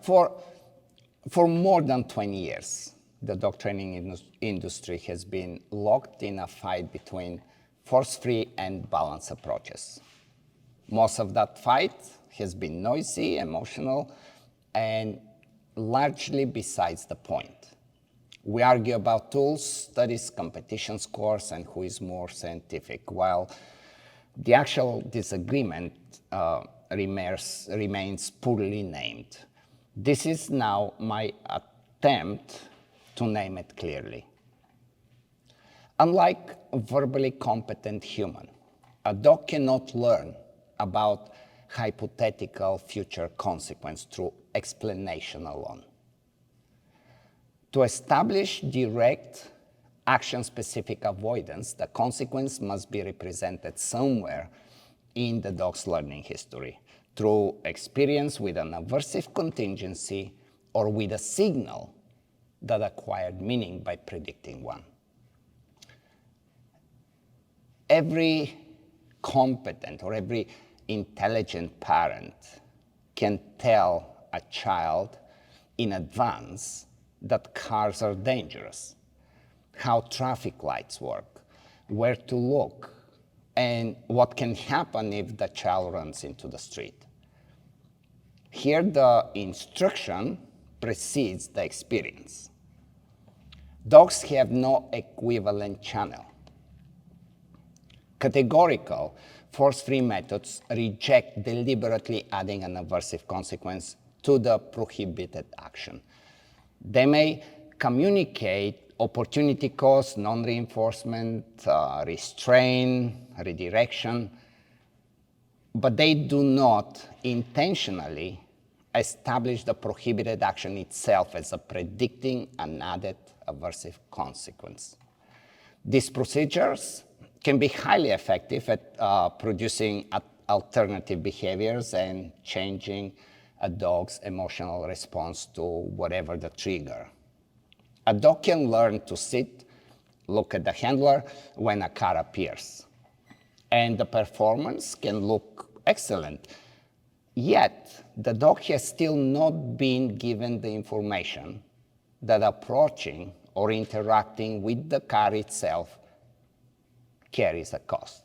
For more than 20 years, the dog training industry has been locked in a fight between force-free and balanced approaches. Most of that fight has been noisy, emotional, and largely besides the point. We argue about tools, studies, competition scores, and who is more scientific, while the actual disagreement remains poorly named. This is now my attempt to name it clearly. Unlike a verbally competent human, a dog cannot learn about hypothetical future consequence through explanation alone. To establish direct action-specific avoidance, the consequence must be represented somewhere in the dog's learning history through experience with an aversive contingency or with a signal that acquired meaning by predicting one. Every competent or every intelligent parent can tell a child in advance that cars are dangerous, how traffic lights work, where to look, and what can happen if the child runs into the street. Here, the instruction precedes the experience. Dogs have no equivalent channel. Categorical, force-free methods reject deliberately adding an aversive consequence to the prohibited action. They may communicate opportunity cost, non-reinforcement, restraint, redirection, but they do not intentionally establish the prohibited action itself as a predicting an added aversive consequence. These procedures can be highly effective at producing alternative behaviors and changing a dog's emotional response to whatever the trigger. A dog can learn to sit, look at the handler when a car appears, and the performance can look excellent. Yet, the dog has still not been given the information that approaching or interacting with the car itself carries a cost.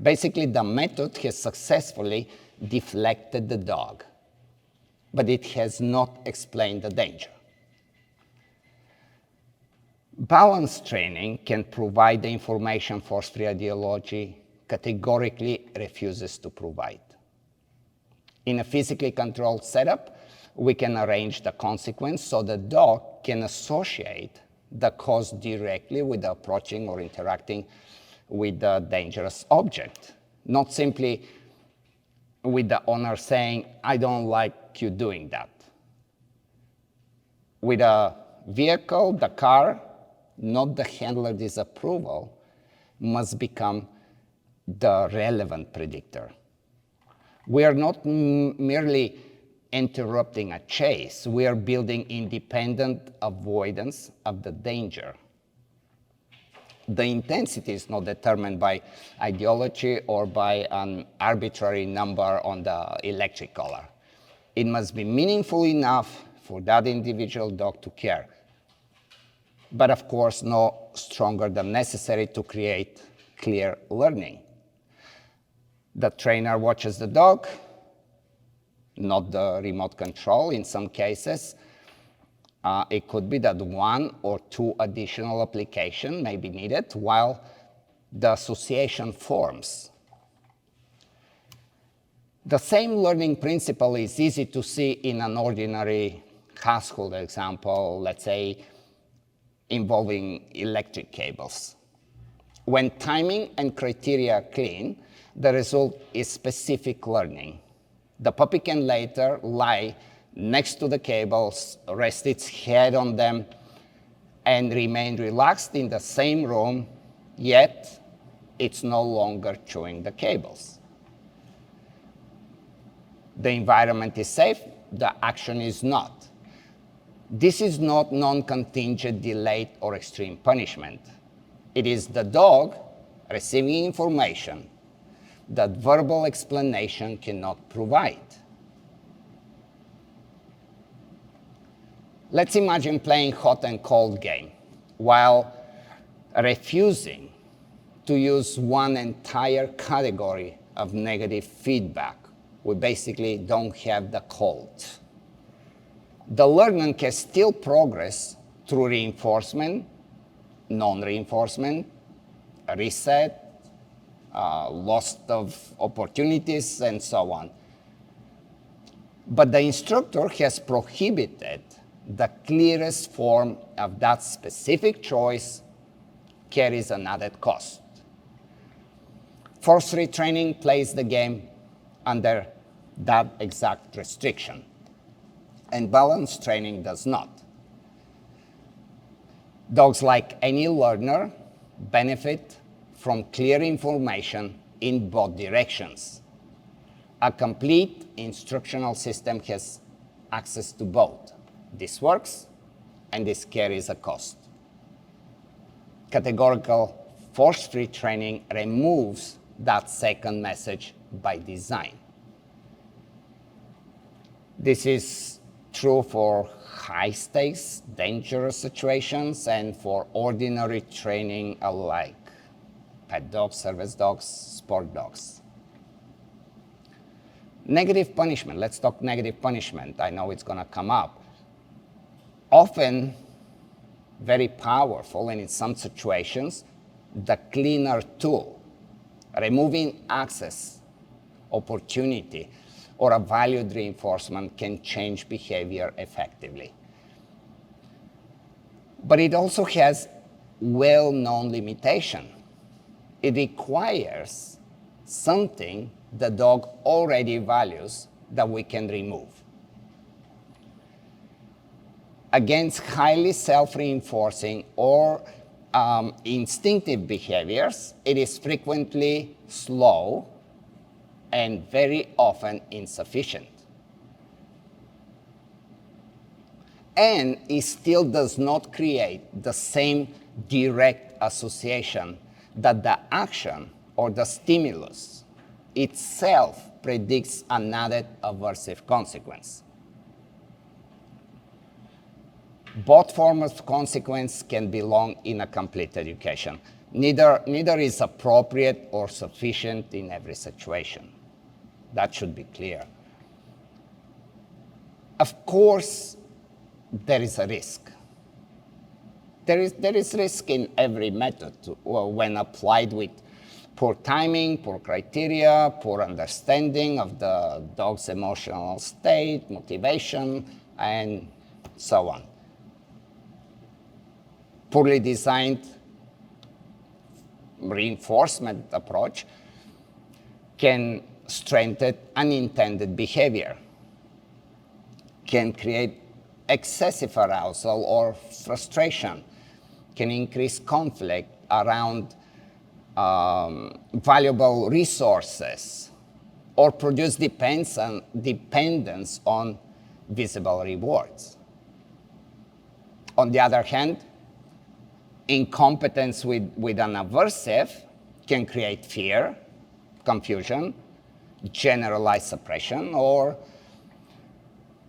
Basically, the method has successfully deflected the dog, but it has not explained the danger. Balanced training can provide the information force-free ideology categorically refuses to provide. In a physically controlled setup, we can arrange the consequence so the dog can associate the cause directly with the approaching or interacting with the dangerous object, not simply with the owner saying, "I don't like you doing that." With a vehicle, the car, not the handler disapproval, must become the relevant predictor. We are not merely interrupting a chase, we are building independent avoidance of the danger. The intensity is not determined by ideology or by an arbitrary number on the electric color. It must be meaningful enough for that individual dog to care, but of course no stronger than necessary to create clear learning. The trainer watches the dog, not the remote control in some cases. It could be that 1 or 2 additional applications may be needed while the association forms. The same learning principle is easy to see in an ordinary household example, let's say involving electric cables. When timing and criteria are clean, the result is specific learning. The puppy can later lie next to the cables, rest its head on them, and remain relaxed in the same room, yet it's no longer chewing the cables. The environment is safe, the action is not. This is not non-contingent, delayed, or extreme punishment. It is the dog receiving information that verbal explanation cannot provide. Let's imagine playing hot and cold game while refusing to use one entire category of negative feedback. We basically don't have the cold. The learner can still progress through reinforcement, non-reinforcement, reset, loss of opportunities, and so on. But the instructor has prohibited the clearest form of that specific choice carries an added cost. Force retraining plays the game under that exact restriction, and balance training does not. Dogs, like any learner, benefit from clear information in both directions. A complete instructional system has access to both. This works, and this carries a cost. Categorical force-free training removes that second message by design. This is true for high-stakes, dangerous situations, and for ordinary training alike: pet dogs, service dogs, sport dogs. Negative punishment. Let's talk negative punishment. I know it's going to come up. Often very powerful, and in some situations, the cleaner tool. Removing access, opportunity, or a valued reinforcement can change behavior effectively. But it also has well-known limitation. It requires something the dog already values that we can remove. Against highly self-reinforcing or instinctive behaviors, it is frequently slow and very often insufficient. And it still does not create the same direct association that the action or the stimulus itself predicts an added aversive consequence. Both forms of consequence can belong in a complete education. Neither is appropriate or sufficient in every situation. That should be clear. Of course, there is a risk. There is risk in every method when applied with poor timing, poor criteria, poor understanding of the dog's emotional state, motivation, and so on. Poorly designed reinforcement approach can strengthen unintended behavior, can create excessive arousal or frustration, can increase conflict around valuable resources, or produce dependence on visible rewards. On the other hand, incompetence with an aversive can create fear, confusion, generalized suppression, or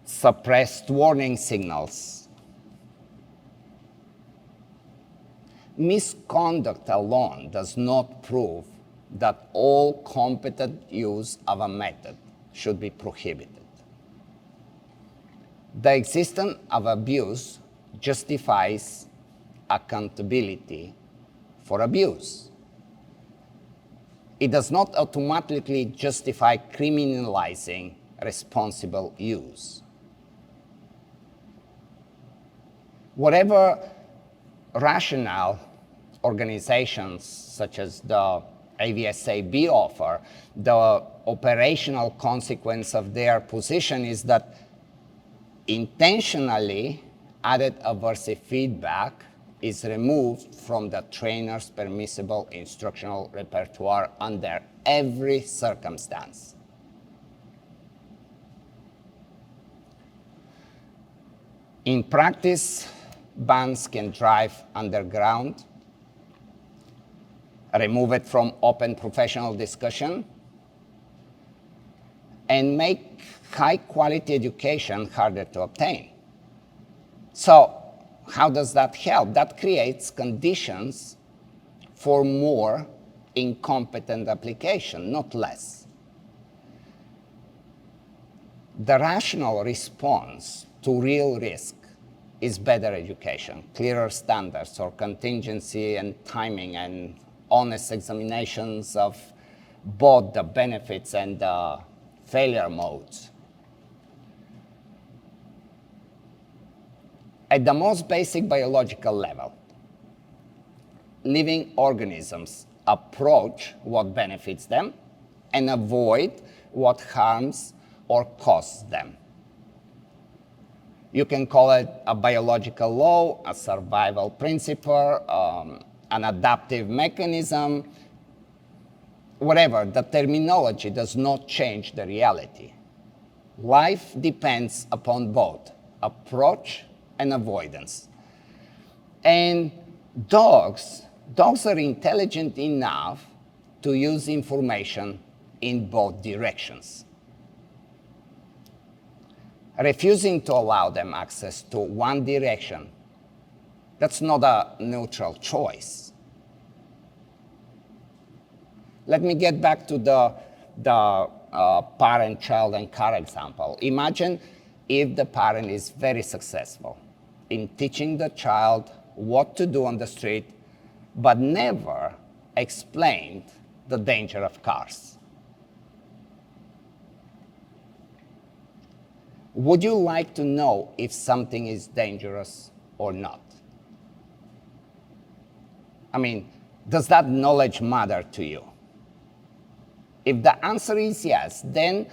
suppressed warning signals. Misconduct alone does not prove that all competent use of a method should be prohibited. The existence of abuse justifies accountability for abuse. It does not automatically justify criminalizing responsible use. Whatever rationale organizations such as the AVSAB offer, the operational consequence of their position is that intentionally added aversive feedback is removed from the trainer's permissible instructional repertoire under every circumstance. In practice, bans can drive underground, remove it from open professional discussion, and make high-quality education harder to obtain. So how does that help? That creates conditions for more incompetent application, not less. The rational response to real risk is better education, clearer standards or contingency and timing and honest examinations of both the benefits and the failure modes. At the most basic biological level, living organisms approach what benefits them and avoid what harms or costs them. You can call it a biological law, a survival principle, an adaptive mechanism, whatever. The terminology does not change the reality. Life depends upon both approach and avoidance. And dogs are intelligent enough to use information in both directions. Refusing to allow them access to one direction, that's not a neutral choice. Let me get back to the parent, child, and car example. Imagine if the parent is very successful in teaching the child what to do on the street, but never explained the danger of cars. Would you like to know if something is dangerous or not? I mean, does that knowledge matter to you? If the answer is yes, then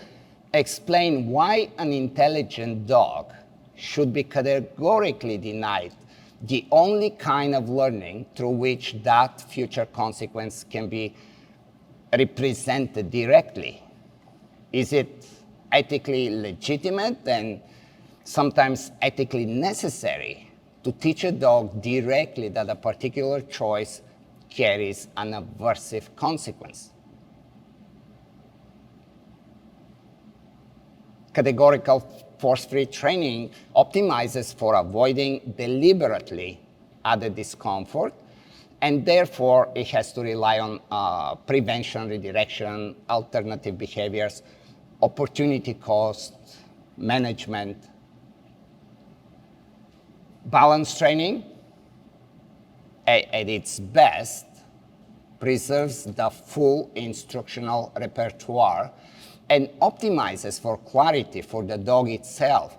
explain why an intelligent dog should be categorically denied the only kind of learning through which that future consequence can be represented directly. Is it ethically legitimate and sometimes ethically necessary to teach a dog directly that a particular choice carries an aversive consequence? Categorical force-free training optimizes for avoiding deliberately added discomfort, and therefore it has to rely on prevention, redirection, alternative behaviors, opportunity cost, management. Balance training, at its best, preserves the full instructional repertoire and optimizes for clarity for the dog itself,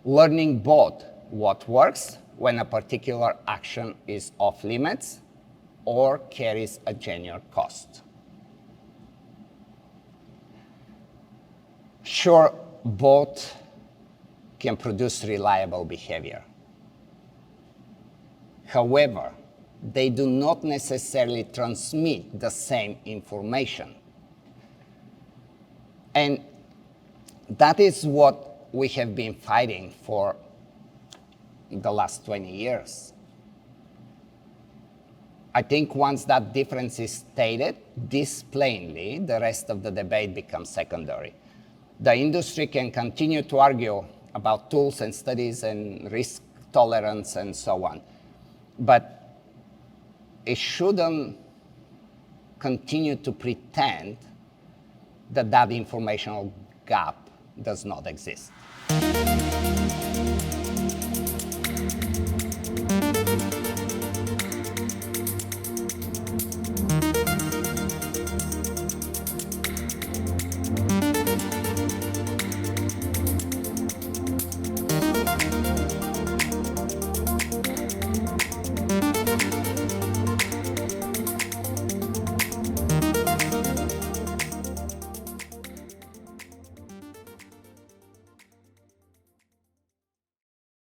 learning both what works when a particular action is off limits or carries a genuine cost. Sure, both can produce reliable behavior. However, they do not necessarily transmit the same information. And that is what we have been fighting for the last 20 years. I think once that difference is stated this plainly, the rest of the debate becomes secondary. The industry can continue to argue about tools and studies and risk tolerance and so on, but it shouldn't continue to pretend that informational gap does not exist.